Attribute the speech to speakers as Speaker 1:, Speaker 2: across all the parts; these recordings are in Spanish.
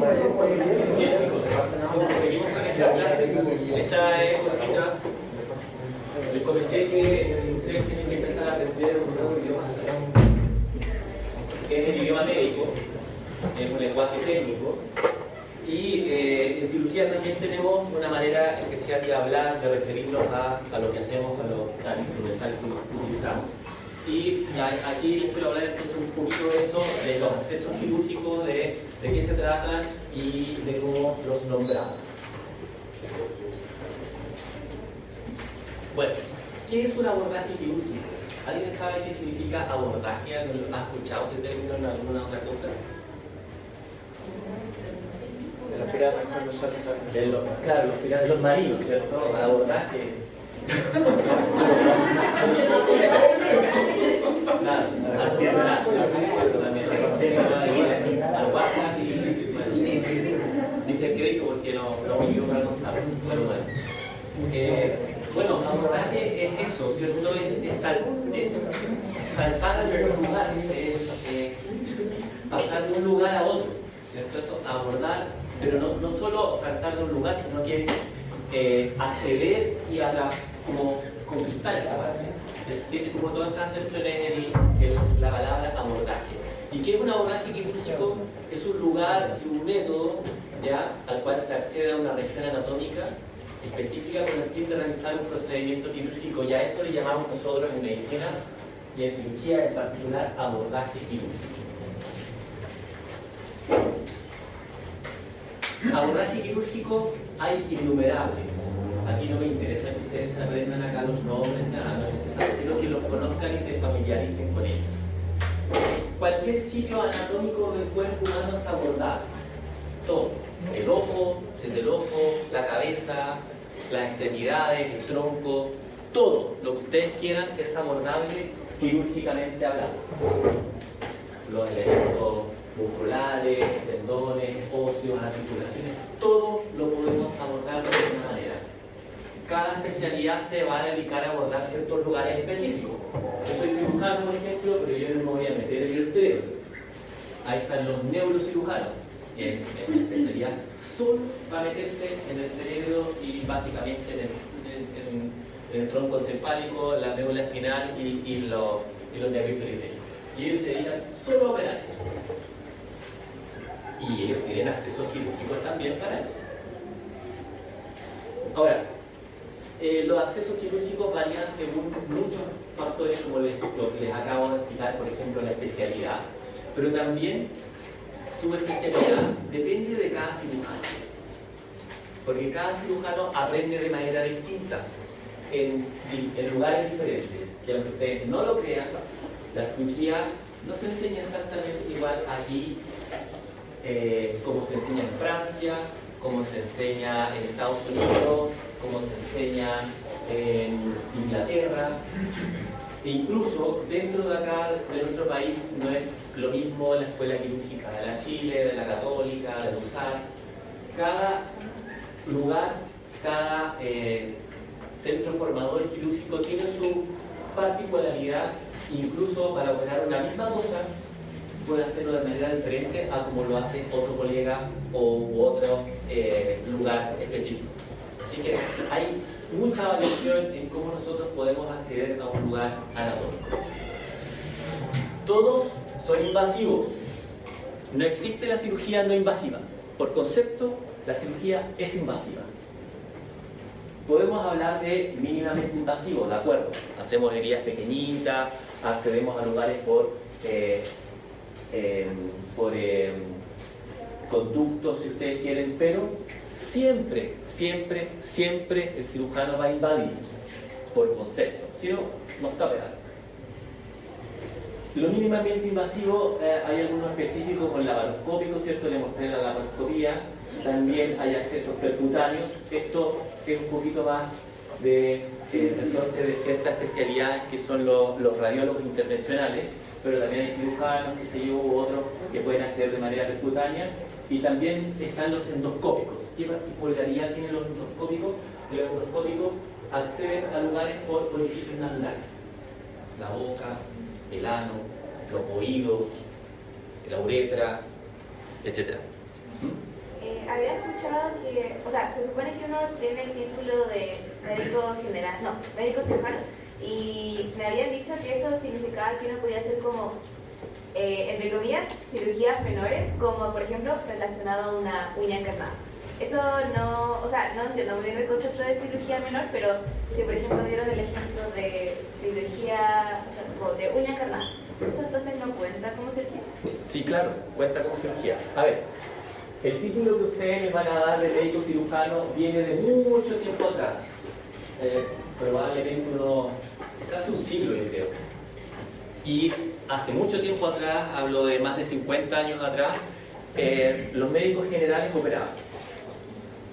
Speaker 1: Bien, chicos, seguimos con esta clase. Esta es cortita. Les comenté que ustedes tienen que empezar a aprender un nuevo idioma, que es el idioma médico, es un lenguaje técnico. Y en cirugía también tenemos una manera especial de hablar, de referirnos a lo que hacemos, al instrumental que utilizamos. Y aquí les quiero hablar entonces un poquito de eso, de los accesos quirúrgicos, de qué se tratan y de cómo los nombramos. Bueno, ¿qué es un abordaje quirúrgico? ¿Alguien sabe qué significa abordaje? ¿Alguien ha escuchado ese término en alguna otra cosa?
Speaker 2: De los piratas cuando saltan.
Speaker 1: Claro, los piratas, los marinos, ¿cierto? Abordaje. Claro, eso también. Dice crédito porque no vivió para no saber. Bueno, abordaje es eso, ¿cierto? Es saltar a algún lugar, es pasar de un lugar a otro, ¿cierto? Abordar, pero no solo saltar de un lugar, sino que acceder y como conquistar esa parte. Tiene como todas esas acepciones la palabra abordaje. ¿Y qué es un abordaje quirúrgico? Es un lugar y un método ¿ya? Al cual se accede a una región anatómica específica con el fin de realizar un procedimiento quirúrgico. Y a eso le llamamos nosotros en medicina y en cirugía en particular abordaje quirúrgico. Abordaje quirúrgico hay innumerables. Aquí no me interesa que ustedes aprendan acá los nombres, nada, no es necesario, quiero que los conozcan y se familiaricen con ellos. Cualquier sitio anatómico del cuerpo humano es abordable. Todo. El ojo, desde el ojo, la cabeza, las extremidades, el tronco, todo lo que ustedes quieran es abordable quirúrgicamente hablando. Los elementos musculares, tendones, óseos, articulaciones, todo lo podemos abordar de alguna manera. Cada especialidad se va a dedicar a abordar ciertos lugares específicos. Yo soy cirujano, por ejemplo, pero yo no me voy a meter en el cerebro. Ahí están los neurocirujanos. En la especialidad solo va a meterse en el cerebro y básicamente en el tronco encefálico, la médula espinal y los nervios periféricos. Y ellos se dedican solo a operar eso. Y ellos tienen accesos quirúrgicos también para eso. Ahora, los accesos quirúrgicos varían según muchos factores, como lo que les acabo de explicar, por ejemplo, la especialidad, pero también su especialidad depende de cada cirujano, porque cada cirujano aprende de manera distinta en lugares diferentes. Y aunque ustedes no lo crean, la cirugía no se enseña exactamente igual aquí como se enseña en Francia, como se enseña en Estados Unidos, como se enseña en Inglaterra. E incluso dentro de acá, de nuestro país, no es lo mismo la escuela quirúrgica de la Chile, de la Católica, de la USACH. Cada lugar, cada centro formador quirúrgico tiene su particularidad, incluso para operar una misma cosa, puede hacerlo de manera diferente a como lo hace otro colega u otro lugar específico. Así que hay mucha variación en cómo nosotros podemos acceder a un lugar anatómico. Todos son invasivos. No existe la cirugía no invasiva. Por concepto, la cirugía es invasiva. Podemos hablar de mínimamente invasivos, ¿de acuerdo? Hacemos heridas pequeñitas, accedemos a lugares por conductos, si ustedes quieren, pero siempre el cirujano va a invadir por concepto, si no, no está operando. Lo mínimamente invasivo, hay algunos específicos con laparoscópico, ¿cierto? Le mostré la laparoscopía. También hay accesos percutáneos. Esto es un poquito más de resorte de ciertas especialidades que son los radiólogos intervencionales, pero también hay cirujanos, qué sé yo, u otros que pueden acceder de manera percutánea. Y también están los endoscópicos. ¿Qué particularidad tienen los endoscópicos? Que los endoscópicos acceden a lugares por orificios naturales. La boca, el ano, los oídos, la uretra, etc.
Speaker 3: Había escuchado que, o sea, se supone que uno tiene el título de médico general, no, médico cirujano, y me habían dicho que eso significaba que uno podía hacer como, entre comillas, cirugías menores, como por ejemplo relacionado a una uña encarnada. Eso no, o sea, no entiendo muy bien el concepto de cirugía menor, pero si por ejemplo dieron el ejemplo de cirugía, o sea, de uña encarnada, ¿eso entonces no cuenta como cirugía?
Speaker 1: Sí, claro, cuenta como cirugía. A ver, el título que ustedes les van a dar de médico cirujano viene de mucho tiempo atrás. Probablemente casi un siglo, yo creo. Y hace mucho tiempo atrás, hablo de más de 50 años atrás, los médicos generales operaban.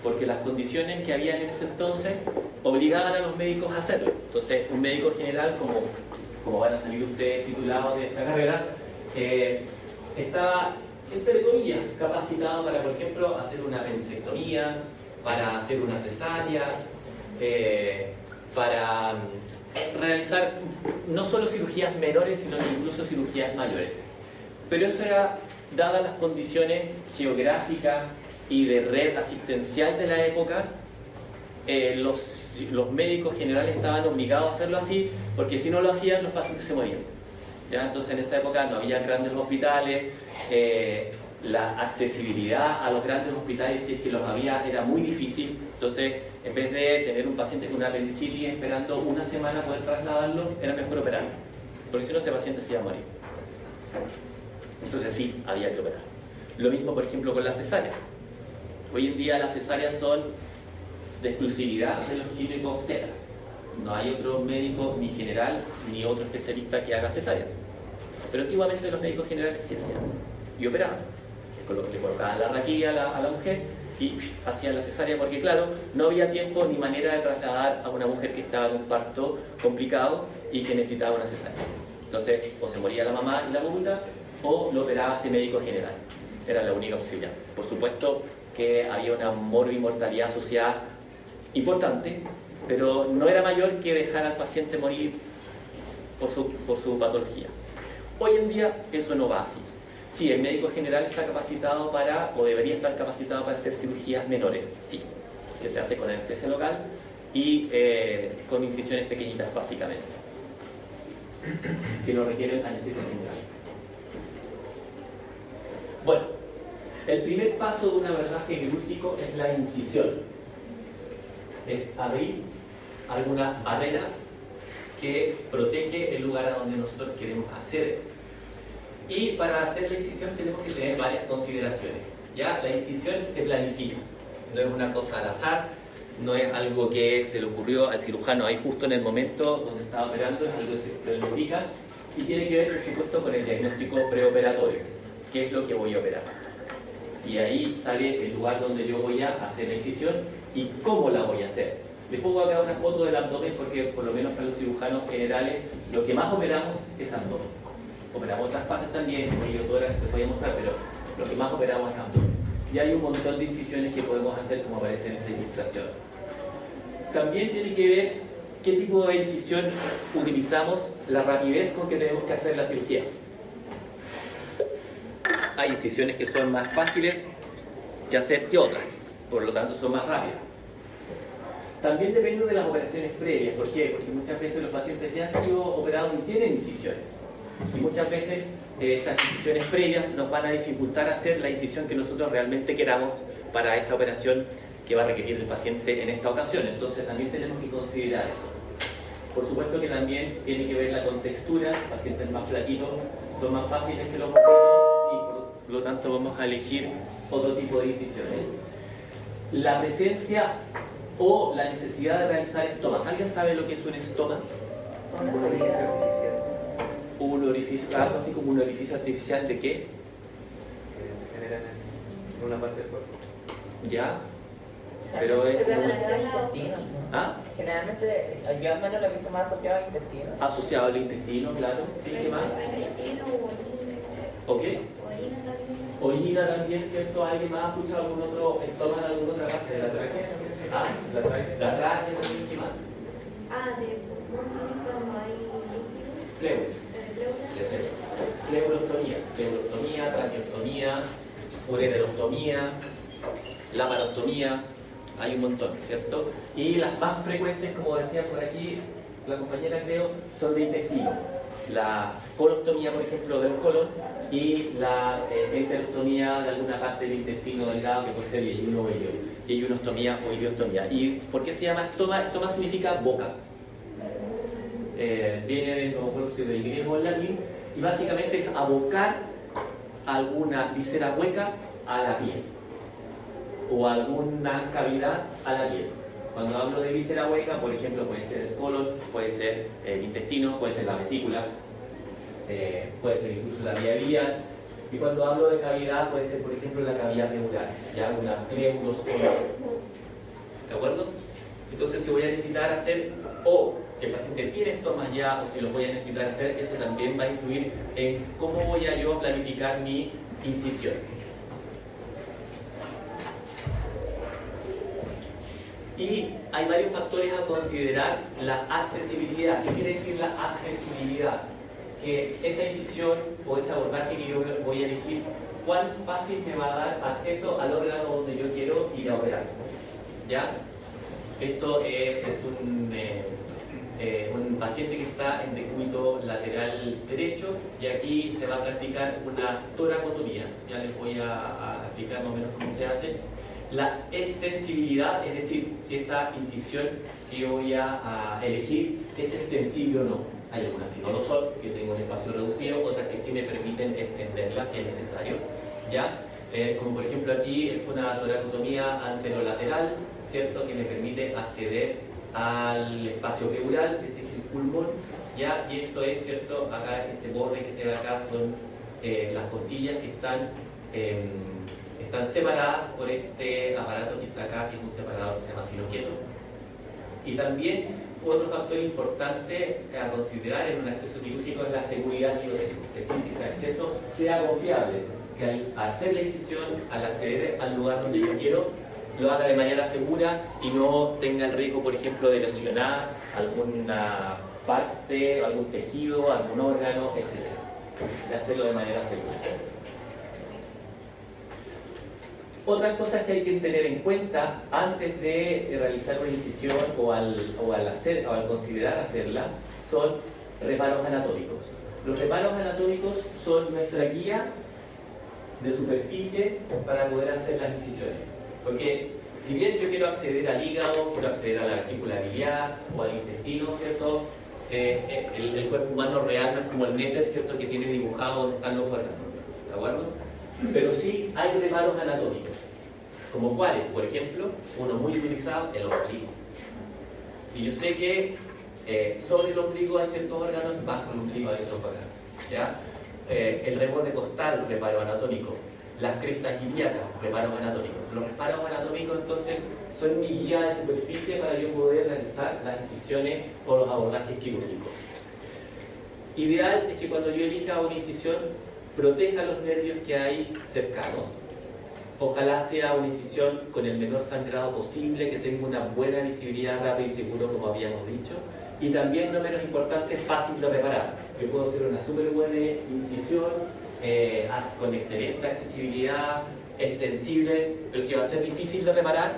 Speaker 1: Porque las condiciones que habían en ese entonces obligaban a los médicos a hacerlo. Entonces, un médico general, como van a salir ustedes titulados de esta carrera, estaba, entre comillas, capacitado para, por ejemplo, hacer una apendicectomía, para hacer una cesárea, para realizar no solo cirugías menores, sino incluso cirugías mayores. Pero eso era, dadas las condiciones geográficas y de red asistencial de la época, los médicos generales estaban obligados a hacerlo así, porque si no lo hacían, los pacientes se morían. ¿Ya? Entonces en esa época no había grandes hospitales, la accesibilidad a los grandes hospitales, si es que los había, era muy difícil. Entonces, en vez de tener un paciente con una apendicitis esperando una semana poder trasladarlo, era mejor operarlo, porque si no ese paciente se iba a morir. Entonces sí, había que operar. Lo mismo, por ejemplo, con la cesárea. Hoy en día las cesáreas son de exclusividad de los ginecobstetras. No hay otro médico, ni general, ni otro especialista que haga cesáreas. Pero antiguamente los médicos generales sí hacían. Y operaban. Le colocaban la raquilla a la mujer y hacían la cesárea, porque claro, no había tiempo ni manera de trasladar a una mujer que estaba en un parto complicado y que necesitaba una cesárea. Entonces, o se moría la mamá y la guagua, o lo operaba ese médico general. Era la única posibilidad. Por supuesto que había una mortalidad asociada importante, pero no era mayor que dejar al paciente morir por su patología. Hoy en día eso no va así. Sí, el médico general está capacitado para, o debería estar capacitado para hacer cirugías menores, sí, que se hace con anestesia local y con incisiones pequeñitas básicamente, que no requieren anestesia general. Bueno, el primer paso de un abordaje quirúrgico es la incisión. Es abrir alguna barrera que protege el lugar a donde nosotros queremos acceder. Y para hacer la incisión tenemos que tener varias consideraciones. ¿Ya? La incisión se planifica, no es una cosa al azar, no es algo que se le ocurrió al cirujano ahí justo en el momento donde estaba operando, es algo que se planifica y tiene que ver, por supuesto, con el diagnóstico preoperatorio, qué es lo que voy a operar. Y ahí sale el lugar donde yo voy a hacer la incisión y cómo la voy a hacer. Les pongo acá una foto del abdomen porque por lo menos para los cirujanos generales lo que más operamos es abdomen. Operamos otras partes también, como yo todas se podía mostrar, pero lo que más operamos es abdomen. Y hay un montón de incisiones que podemos hacer como aparece en esta ilustración. También tiene que ver qué tipo de incisión utilizamos, la rapidez con que tenemos que hacer la cirugía. Hay incisiones que son más fáciles que hacer que otras, por lo tanto son más rápidas. También depende de las operaciones previas. ¿Por qué? Porque muchas veces los pacientes ya han sido operados y tienen incisiones. Y muchas veces esas incisiones previas nos van a dificultar hacer la incisión que nosotros realmente queramos para esa operación que va a requerir el paciente en esta ocasión. Entonces también tenemos que considerar eso. Por supuesto que también tiene que ver la contextura. Pacientes más flaquitos son más fáciles que los gorditos y por lo tanto vamos a elegir otro tipo de incisiones. La presencia o la necesidad de realizar estomas. ¿Alguien sabe lo que es un estoma?
Speaker 2: Un orificio artificial.
Speaker 1: Un orificio, algo así como un orificio artificial ¿de qué?
Speaker 2: Que se genera en una parte del cuerpo.
Speaker 1: ¿Ya? Pero es...
Speaker 4: intestino.
Speaker 1: ¿Ah?
Speaker 4: Generalmente, yo al menos lo he visto más asociado a intestinos.
Speaker 1: Asociado al intestino, claro. ¿Qué más? ¿Ok? Orina también, ¿cierto? ¿Alguien más ha escuchado algún otro estoma en alguna otra parte de la tráquea? Ah, la tráquea también, ¿qué más?
Speaker 3: Cuando hay
Speaker 1: Pleurostomía, traqueostomía, ureterostomía, laparostomía, hay un montón, ¿cierto? Y las más frecuentes, como decía por aquí la compañera, creo, son de intestino. La colostomía, por ejemplo, del colon, y la enterostomía de alguna parte del intestino delgado, que puede ser yeyunostomía o ileostomía. ¿Y por qué se llama estoma? Estoma significa boca. Viene de, no recuerdo si del griego o el latín, y básicamente es abocar alguna visera hueca a la piel, o alguna cavidad a la piel. Cuando hablo de víscera hueca, por ejemplo, puede ser el colon, puede ser el intestino, puede ser la vesícula, puede ser incluso la vía biliar. Y cuando hablo de cavidad, puede ser, por ejemplo, la cavidad pleural, ya una pleurostomía. ¿De acuerdo? Entonces, si voy a necesitar hacer, o si el paciente tiene estomas ya, o si lo voy a necesitar hacer, eso también va a influir en cómo voy a yo planificar mi incisión. Y hay varios factores a considerar. La accesibilidad. ¿Qué quiere decir la accesibilidad? Que esa incisión o ese abordaje que yo voy a elegir, cuán fácil me va a dar acceso al órgano donde yo quiero ir a operar. ¿Ya? Esto es un paciente que está en decúbito lateral derecho, y aquí se va a practicar una toracotomía. Ya les voy a explicar más o menos cómo se hace. La extensibilidad, es decir, si esa incisión que yo voy a elegir es extensible o no. Hay algunas que no lo son, que tengo un espacio reducido, otras que sí me permiten extenderla si es necesario. ¿Ya? Como por ejemplo aquí es una toracotomía anterolateral, ¿cierto? Que me permite acceder al espacio pleural, ese es el pulmón, ¿ya? Y esto es, ¿cierto? Acá, este borde que se ve acá son las costillas que están separadas por este aparato que está acá, que es un separador que se llama filoqueto. Y también otro factor importante a considerar en un acceso quirúrgico es la seguridad que yo tengo, es decir, que ese acceso sea confiable, que al hacer la incisión, al acceder al lugar donde yo quiero, lo haga de manera segura y no tenga el riesgo, por ejemplo, de lesionar alguna parte, algún tejido, algún órgano, etc. De hacerlo de manera segura. Otras cosas que hay que tener en cuenta antes de realizar una incisión o al considerar hacerla son reparos anatómicos. Los reparos anatómicos son nuestra guía de superficie para poder hacer las incisiones. Porque si bien yo quiero acceder al hígado, quiero acceder a la vesícula biliar o al intestino, ¿cierto? El cuerpo humano real no es como el néter, ¿cierto? Que tiene dibujado donde están los órganos, ¿de acuerdo? Pero sí hay reparos anatómicos. ¿Como cuáles? Por ejemplo, uno muy utilizado, el ombligo. Y yo sé que sobre el ombligo hay ciertos órganos, bajo el ombligo hay otros órganos. ¿Ya? El reborde costal, reparo anatómico. Las crestas ilíacas, reparos anatómicos. Los reparos anatómicos, entonces, son mi guía de superficie para yo poder realizar las incisiones o los abordajes quirúrgicos. Ideal es que cuando yo elija una incisión, proteja los nervios que hay cercanos. Ojalá sea una incisión con el menor sangrado posible, que tenga una buena visibilidad, rápido y seguro, como habíamos dicho. Y también, no menos importante, fácil de reparar. Yo puedo hacer una súper buena incisión, con excelente accesibilidad, extensible, pero si va a ser difícil de reparar,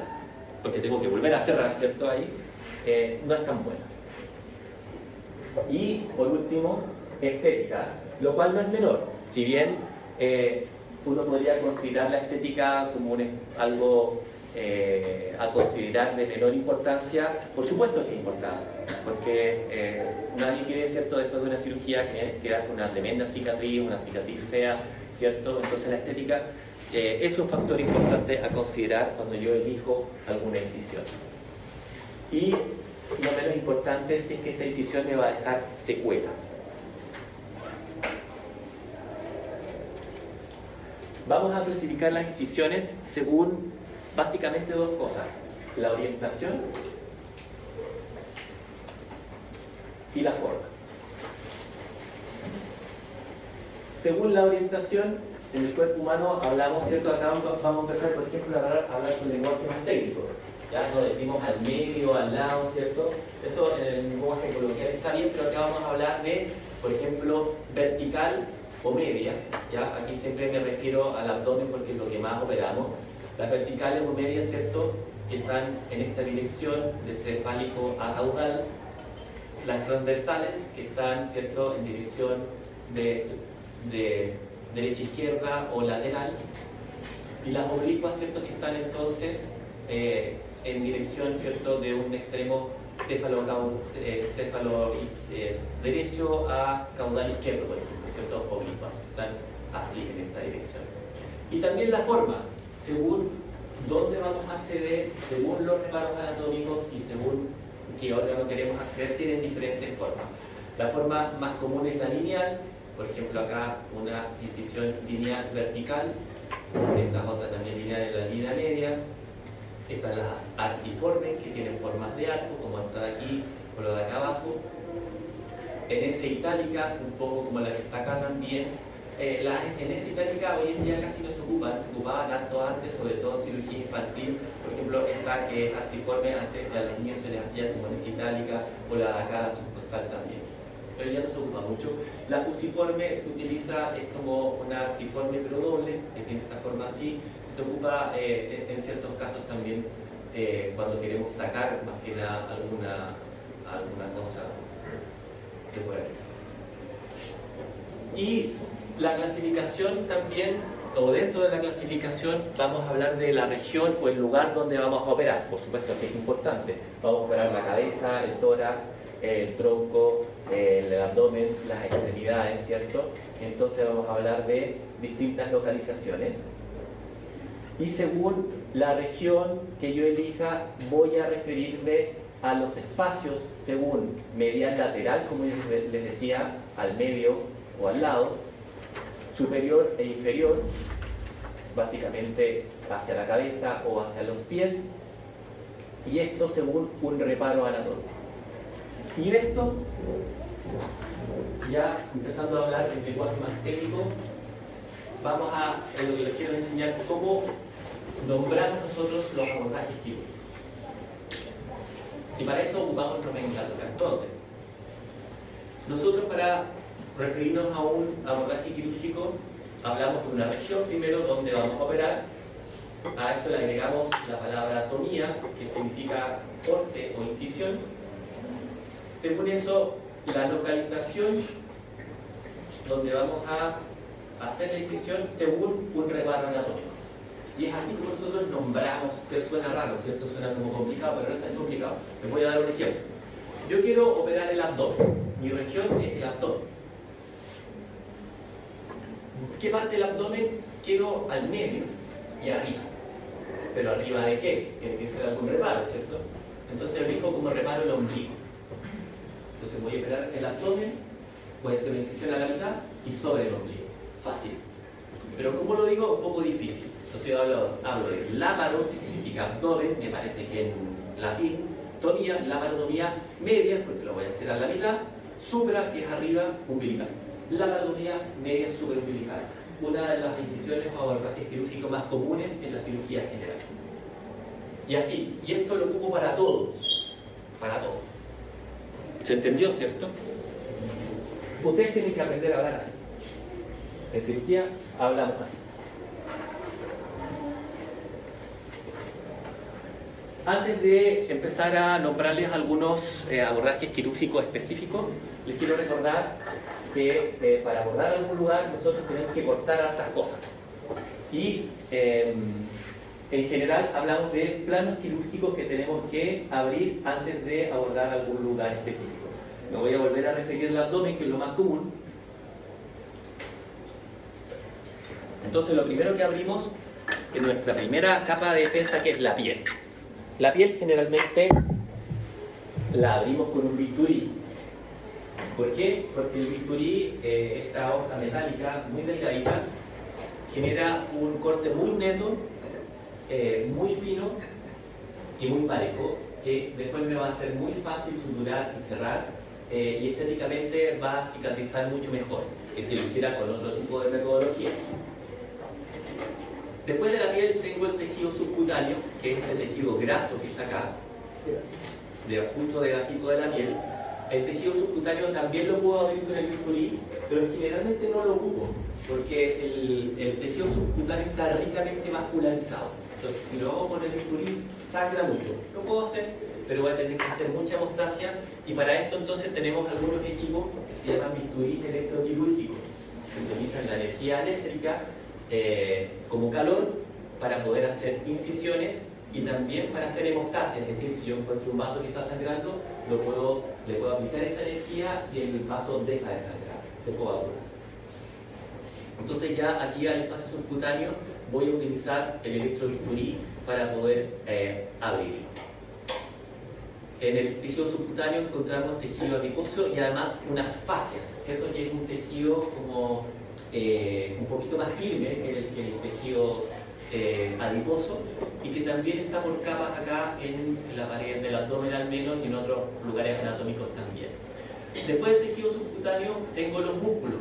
Speaker 1: porque tengo que volver a cerrar, ¿cierto? Ahí, no es tan buena. Y, por último, estética, lo cual no es menor. Si bien uno podría considerar la estética como algo a considerar de menor importancia, por supuesto que es importante, porque nadie quiere, ¿cierto?, después de una cirugía quedar con una tremenda cicatriz, una cicatriz fea, ¿cierto? Entonces la estética es un factor importante a considerar cuando yo elijo alguna incisión. Y lo menos importante es si es que esta incisión me va a dejar secuelas. Vamos a clasificar las incisiones según básicamente dos cosas: la orientación y la forma. Según la orientación, en el cuerpo humano hablamos, ¿cierto? Acá vamos a empezar, por ejemplo, a hablar con lenguaje más técnico. Ya no decimos al medio, al lado, ¿cierto? Eso en el lenguaje coloquial está bien, pero acá vamos a hablar de, por ejemplo, vertical o media. ¿Ya? Aquí siempre me refiero al abdomen porque es lo que más operamos. Las verticales o medias, ¿cierto?, que están en esta dirección de cefálico a caudal. Las transversales, que están, ¿cierto?, en dirección de derecha-izquierda o lateral. Y las oblicuas, ¿cierto?, que están entonces en dirección, ¿cierto?, de un extremo céfalo derecho a caudal izquierdo, por ejemplo, ¿cierto?, oblicuas. Están así en esta dirección. Y también la forma, según dónde vamos a acceder, según los reparos anatómicos y según qué órgano queremos acceder, tienen diferentes formas. La forma más común es la lineal, por ejemplo acá una incisión lineal vertical, estas otras también lineales en la línea media. Están las arciformes, que tienen formas de arco, como esta de aquí o la de acá abajo. En esa itálica, un poco como la que está acá también. En esa itálica hoy en día casi no se ocupan, se ocupaban harto antes, sobre todo en cirugía infantil. Por ejemplo, esta que es arciforme, antes a los niños se les hacía como en esa itálica, o la de acá, la subcostal también. Pero ya no se ocupa mucho. La fusiforme se utiliza, es como una arciforme pero doble, que tiene esta forma así. Se ocupa en ciertos casos también cuando queremos sacar más que nada alguna cosa de por ahí. Y la clasificación también, o dentro de la clasificación, vamos a hablar de la región o el lugar donde vamos a operar. Por supuesto que es importante. Vamos a operar la cabeza, el tórax, el tronco, el abdomen, las extremidades, ¿cierto? Entonces vamos a hablar de distintas localizaciones. Y según la región que yo elija, voy a referirme a los espacios según medial lateral, como les decía, al medio o al lado, superior e inferior, básicamente hacia la cabeza o hacia los pies, y esto según un reparo anatómico. Y esto, ya empezando a hablar en lenguaje más técnico, vamos a, en lo que les quiero enseñar, cómo nombramos nosotros los abordajes quirúrgicos. Y para eso ocupamos nomenclatura. Entonces, nosotros para referirnos a un abordaje quirúrgico, hablamos de una región primero donde vamos a operar. A eso le agregamos la palabra tomía, que significa corte o incisión. Según eso, la localización donde vamos a hacer la incisión según un reparo anatómico. Y es así como nosotros nombramos. Suena raro, ¿cierto? Suena como complicado, pero no es tan complicado. Les voy a dar un ejemplo. Yo quiero operar el abdomen. Mi región es el abdomen. ¿Qué parte del abdomen quiero al medio y arriba? ¿Pero arriba de qué? Tiene que ser algún reparo, ¿cierto? Entonces elijo como reparo el ombligo. Entonces voy a operar el abdomen, puede ser una incisión a la mitad y sobre el ombligo. Fácil. Pero como lo digo, un poco difícil. Entonces yo hablo de lábaro, que significa abdomen, me parece que en latín, tomía, laparotomía media, porque lo voy a hacer a la mitad, supra, que es arriba, umbilical. Laparotomía media superumbilical. Una de las incisiones o abordajes quirúrgicos más comunes en la cirugía general. Y así, y esto lo ocupo para todo. Para todo. ¿Se entendió, cierto? Ustedes tienen que aprender a hablar así. En cirugía hablamos así. Antes de empezar a nombrarles algunos abordajes quirúrgicos específicos, les quiero recordar que para abordar algún lugar nosotros tenemos que cortar hartas cosas. Y en general hablamos de planos quirúrgicos que tenemos que abrir antes de abordar algún lugar específico. Me voy a volver a referir al abdomen, que es lo más común. Entonces lo primero que abrimos es nuestra primera capa de defensa, que es la piel. La piel generalmente la abrimos con un bisturí. ¿Por qué? Porque el bisturí, esta hoja metálica muy delgadita, genera un corte muy neto, muy fino y muy parejo, que después me va a ser muy fácil suturar y cerrar, y estéticamente va a cicatrizar mucho mejor que si lo hiciera con otro tipo de metodología. Después de la piel tengo el tejido subcutáneo, que es este tejido graso que está acá, justo debajito de la piel, El tejido subcutáneo también lo puedo abrir con el bisturí, pero generalmente no lo ocupo, porque el tejido subcutáneo está ricamente vascularizado. Entonces, si lo hago con el bisturí, sangra mucho. Lo puedo hacer, pero voy a tener que hacer mucha hemostasia, y para esto entonces tenemos algunos equipos que se llaman bisturí electroquirúrgicos, que utilizan la energía eléctrica como calor para poder hacer incisiones y también para hacer hemostasia, es decir, si yo encuentro un vaso que está sangrando, le puedo aplicar esa energía y el vaso deja de sangrar, se coagula. Entonces ya aquí al espacio subcutáneo voy a utilizar el electrobisturí para poder abrirlo. En el tejido subcutáneo encontramos tejido adiposo y además unas fascias, ¿cierto? Que es un tejido como un poquito más firme que el tejido adiposo, y que también está por capas acá en la pared del abdomen al menos, y en otros lugares anatómicos también. Después del tejido subcutáneo tengo los músculos.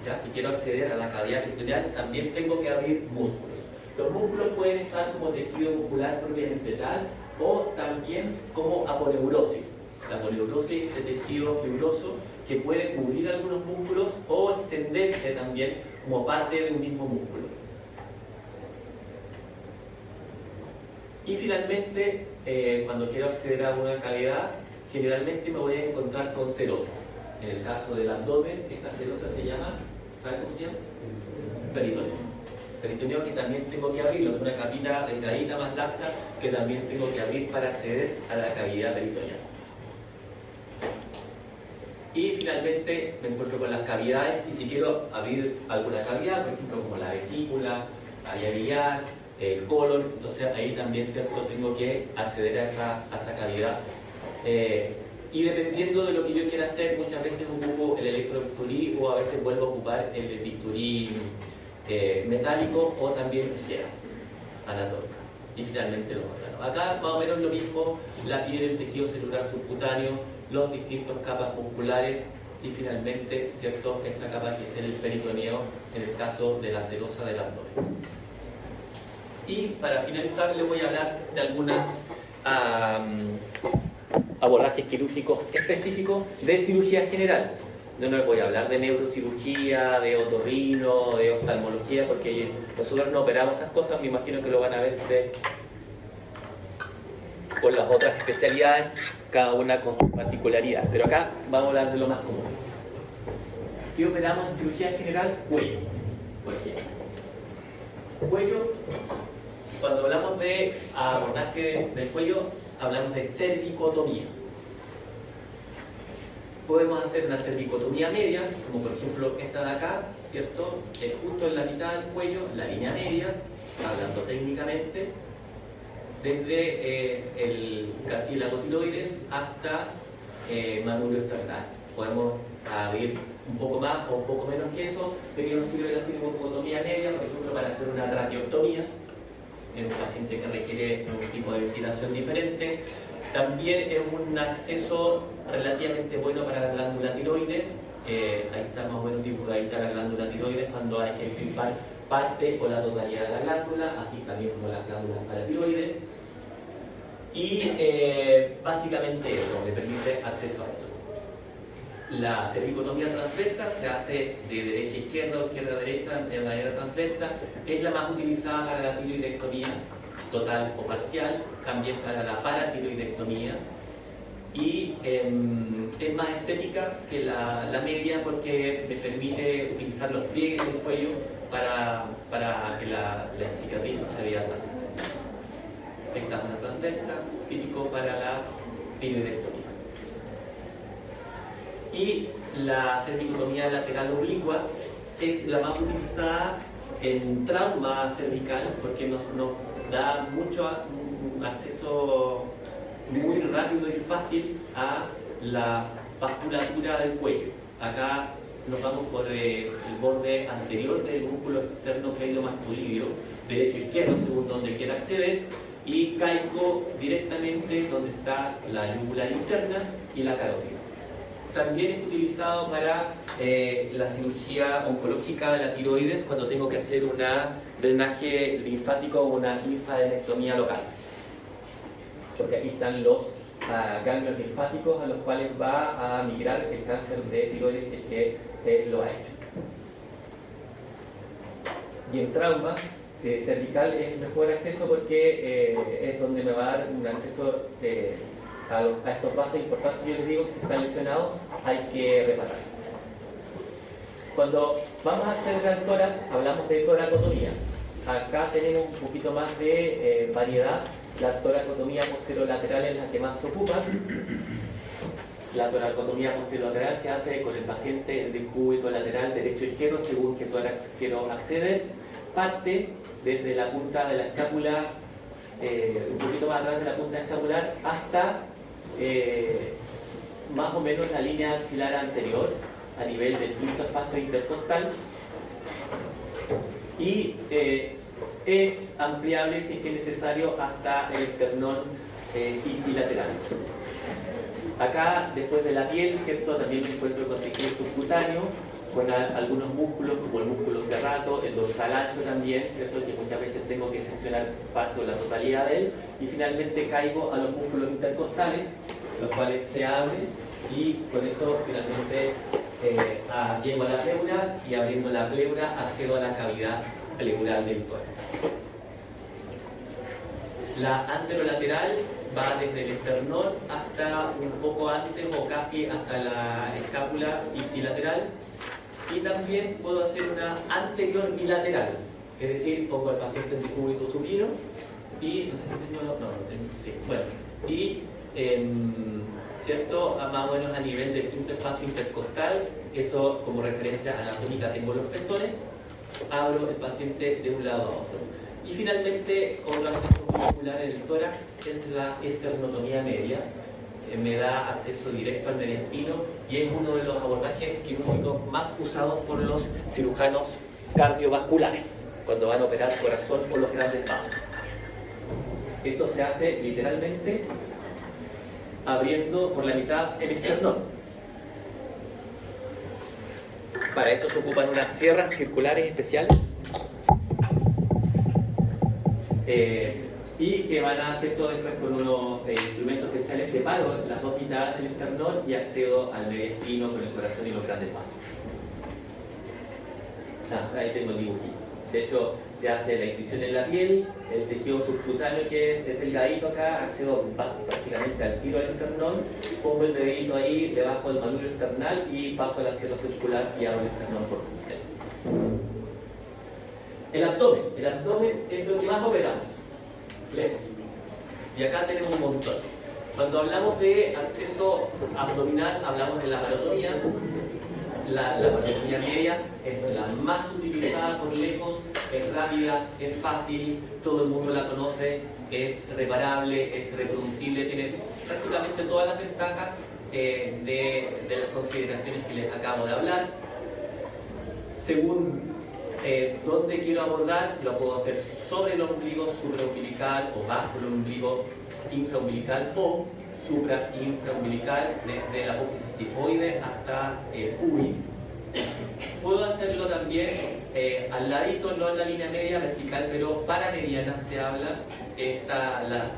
Speaker 1: ¿Ya? Si quiero acceder a la cavidad peritoneal también tengo que abrir músculos. Los músculos pueden estar como tejido muscular propiamente tal, o también como aponeurosis. La aponeurosis es este tejido fibroso que puede cubrir algunos músculos o extenderse también como parte de un mismo músculo. Y finalmente, cuando quiero acceder a una cavidad, generalmente me voy a encontrar con serosas. En el caso del abdomen, esta serosa se llama, ¿saben cómo se llama? Peritoneo. Peritoneo que también tengo que abrirlo, es una capita delgadita más laxa que también tengo que abrir para acceder a la cavidad peritoneal. Y finalmente me encuentro con las cavidades, y si quiero abrir alguna cavidad, por ejemplo como la vesícula, la vía biliar, el colon, entonces ahí también, ¿cierto?, tengo que acceder a esa cavidad. Y dependiendo de lo que yo quiera hacer, muchas veces ocupo el electrobisturí, o a veces vuelvo a ocupar el bisturí metálico, o también tijeras anatómicas. Y finalmente los órganos. Acá más o menos lo mismo: la piel, el tejido celular subcutáneo, los distintos capas musculares, y finalmente, ¿cierto?, esta capa que es el peritoneo en el caso de la serosa del abdomen. Y para finalizar les voy a hablar de algunas abordajes quirúrgicos específicos de cirugía general. No les voy a hablar de neurocirugía, de otorrino, de oftalmología, porque nosotros no operamos esas cosas. Me imagino que lo van a ver ustedes con las otras especialidades, cada una con su particularidad. Pero acá vamos a hablar de lo más común. ¿Qué operamos en cirugía general? Cuello, por ejemplo. Cuello, cuando hablamos de abordaje del cuello, hablamos de cervicotomía. Podemos hacer una cervicotomía media, como por ejemplo esta de acá, ¿cierto? Justo en la mitad del cuello, la línea media, hablando técnicamente, desde el cartílago tiroides hasta manubrio esternal. Podemos abrir un poco más o un poco menos que eso, pero nos sirve la cervicotomía media, por ejemplo, para hacer una traqueostomía en un paciente que requiere un tipo de ventilación diferente. También es un acceso relativamente bueno para la glándula tiroides. Ahí está más o menos dibujadita la glándula tiroides cuando hay que extirpar parte o la totalidad de la glándula, así también como las glándulas paratiroides. Y básicamente eso, me permite acceso a eso. La cervicotomía transversa se hace de derecha a izquierda o izquierda a derecha de manera transversa. Es la más utilizada para la tiroidectomía total o parcial, también para la paratiroidectomía, y es más estética que la media, porque me permite utilizar los pliegues del cuello para que la cicatriz no se vea tanto. Esta es una transversa, típico para la tiroidectomía. Y la cervicotomía lateral oblicua es la más utilizada en trauma cervical, porque nos da mucho acceso muy rápido y fácil a la vasculatura del cuello. Acá nos vamos por el borde anterior del músculo externo cleidomastoideo, derecho o izquierdo, según donde quiera acceder, y caigo directamente donde está la yugular interna y la carótida. También es utilizado para la cirugía oncológica de la tiroides, cuando tengo que hacer un drenaje linfático o una linfadenectomía local. Porque aquí están los a ganglios linfáticos a los cuales va a migrar el cáncer de tiroides si es que lo ha hecho. Y en trauma cervical es el mejor acceso porque es donde me va a dar un acceso a estos vasos importantes que yo les digo que si están lesionados hay que reparar. Cuando vamos a acceder al tórax, hablamos de toracotomía. Acá tenemos un poquito más de variedad. La toracotomía posterolateral es la que más se ocupa. La toracotomía posterolateral se hace con el paciente de cúbito lateral derecho-izquierdo según qué tórax quiero acceder. Parte desde la punta de la escápula, un poquito más atrás de la punta escapular, hasta más o menos la línea axilar anterior, a nivel del quinto espacio intercostal. Y es ampliable si es que es necesario hasta el esternón ipsilateral. Acá, después de la piel, ¿cierto? También me encuentro con tejido subcutáneo, con algunos músculos como el músculo serrato, el dorsal ancho también, ¿cierto? Que muchas veces tengo que seccionar parte o la totalidad de él. Y finalmente caigo a los músculos intercostales, los cuales se abren y con eso finalmente llego a la pleura y abriendo la pleura accedo a la cavidad pleural del tórax. La anterolateral va desde el esternón hasta un poco antes o casi hasta la escápula ipsilateral, y también puedo hacer una anterior bilateral, es decir, pongo al paciente en decúbito supino y no sé si tengo, sí, bueno, y ¿cierto? Más o menos a nivel del quinto espacio intercostal, eso como referencia anatómica tengo los pezones, abro el paciente de un lado a otro. Y finalmente, otro acceso muscular en el tórax es la esternotomía media, me da acceso directo al mediastino y es uno de los abordajes quirúrgicos más usados por los cirujanos cardiovasculares cuando van a operar corazón o los grandes vasos. Esto se hace literalmente abriendo por la mitad el esternón. Para eso se ocupan unas sierras circulares especiales y que van a hacer todo después con unos instrumentos especiales. Separo las dos mitades del esternón y accedo al mediastino con el corazón y los grandes vasos. Ahí tengo el dibujito. De hecho, se hace la incisión en la piel, el tejido subcutáneo que es delgadito acá, accedo prácticamente al tiro del esternón, pongo el dedito ahí debajo del manubrio esternal y paso a la sierra circular y abro el esternón por completo. El abdomen es lo que más operamos, lejos. Y acá tenemos un montón. Cuando hablamos de acceso abdominal, hablamos de la laparotomía. La laparotomía media es la más utilizada por lejos, es rápida, es fácil, todo el mundo la conoce, es reparable, es reproducible, tiene prácticamente todas las ventajas de las consideraciones que les acabo de hablar. Según dónde quiero abordar, lo puedo hacer sobre el ombligo supraumbilical o bajo el ombligo infraumbilical o supra-infraumbilical, desde la apófisis sifoide hasta el pubis. Puedo hacerlo también al ladito, no en la línea media vertical, pero paramediana se habla. La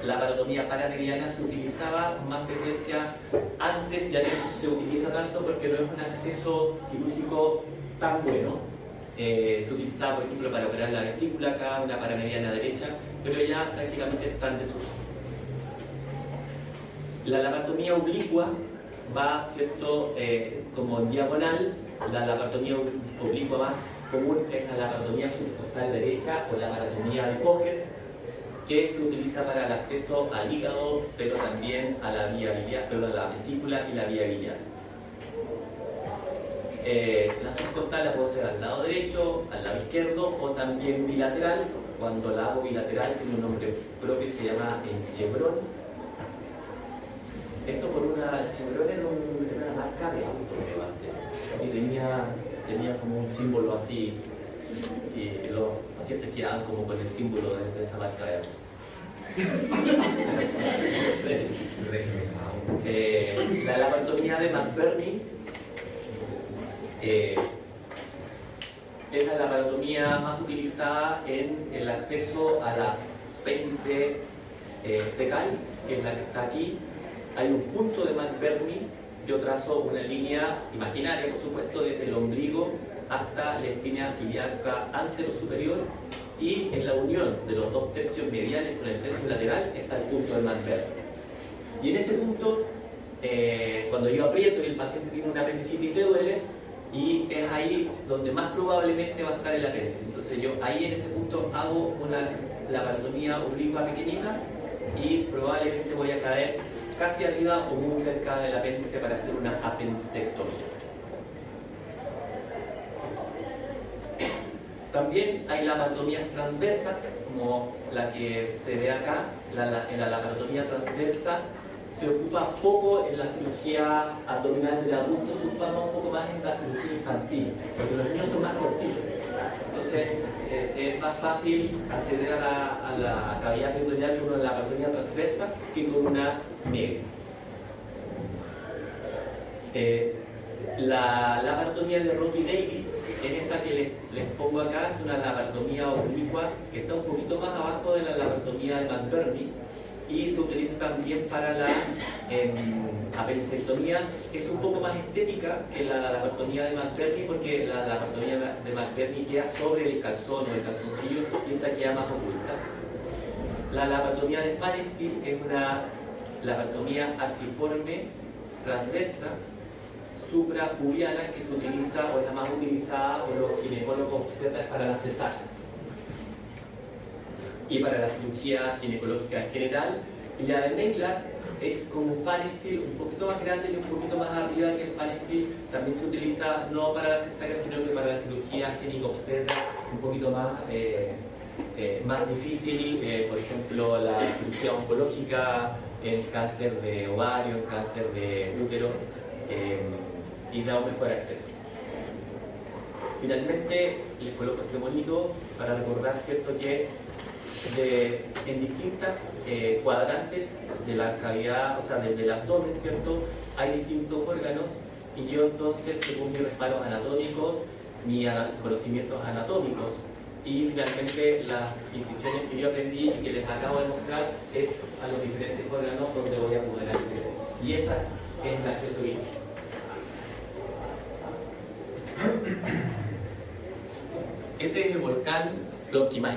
Speaker 1: laparotomía paramediana se utilizaba con más frecuencia antes, ya no se utiliza tanto porque no es un acceso quirúrgico tan bueno. Se utilizaba, por ejemplo, para operar la vesícula acá, una paramediana derecha, pero ya prácticamente está en desuso. La laparotomía oblicua va, ¿cierto?, como en diagonal. La laparotomía oblicua más común es la laparotomía subcostal derecha o la laparotomía de Kocher, que se utiliza para el acceso al hígado, pero también a la vía biliar, perdón, a la vesícula y la vía biliar. La subcostal la puedo hacer al lado derecho, al lado izquierdo o también bilateral. Cuando la hago bilateral tiene un nombre propio, se llama chevron. Esto por Chevron era una marca de auto, creo, y tenía como un símbolo así, y los pacientes quedaban como con el símbolo de esa marca de auto. La laparotomía de McBurney es la laparotomía más utilizada en el acceso a la apéndice cecal, que es la que está aquí. Hay un punto de McBurney. Yo trazo una línea imaginaria, por supuesto, desde el ombligo hasta la espina ilíaca antero-superior, y en la unión de los dos tercios mediales con el tercio lateral está el punto de McBurney. Y en ese punto, cuando yo aprieto y el paciente tiene una apendicitis, le duele, y es ahí donde más probablemente va a estar el apéndice. Entonces yo ahí en ese punto hago una laparotomía oblicua pequeñita y probablemente voy a caer casi arriba o muy cerca del apéndice para hacer una apendicectomía. También hay laparotomías transversas, como la que se ve acá. En la laparotomía transversa se ocupa poco en la cirugía abdominal del adulto, se ocupa un poco más en la cirugía infantil, porque los niños son más cortitos. Entonces es más fácil acceder a la cavidad peritoneal con una laparotomía transversa que con una media. La laparotomía de Rocky Davis es esta que les pongo acá, es una laparotomía oblicua que está un poquito más abajo de la laparotomía de McBurney, y se utiliza también para la apendicectomía. Es un poco más estética que la laparotomía de McBurney, porque la laparotomía de McBurney queda sobre el calzón o el calzoncillo, y esta queda más oculta. La laparotomía de Pfannenstiel es una laparotomía arciforme transversa suprapubiana, que se utiliza, o es la más utilizada por los ginecólogos obstetras para las cesáreas y para la cirugía ginecológica en general. Y la de Naylor es como un Pfannenstiel, un poquito más grande y un poquito más arriba que el Pfannenstiel. También se utiliza no para la cesárea, sino que para la cirugía gineco-obstetra, un poquito más difícil, por ejemplo la cirugía oncológica en cáncer de ovario, en cáncer de útero, y da un mejor acceso. Finalmente les coloco este monito para recordar, ¿cierto?, que en distintas cuadrantes de la cavidad, o sea, del abdomen, ¿cierto?, hay distintos órganos, y yo entonces, según mis reparos anatómicos, mis conocimientos anatómicos y finalmente las incisiones que yo aprendí y que les acabo de mostrar, es a los diferentes órganos donde voy a poder acceder. Y esa es la accesoría. Ese es el volcán Lonquimay.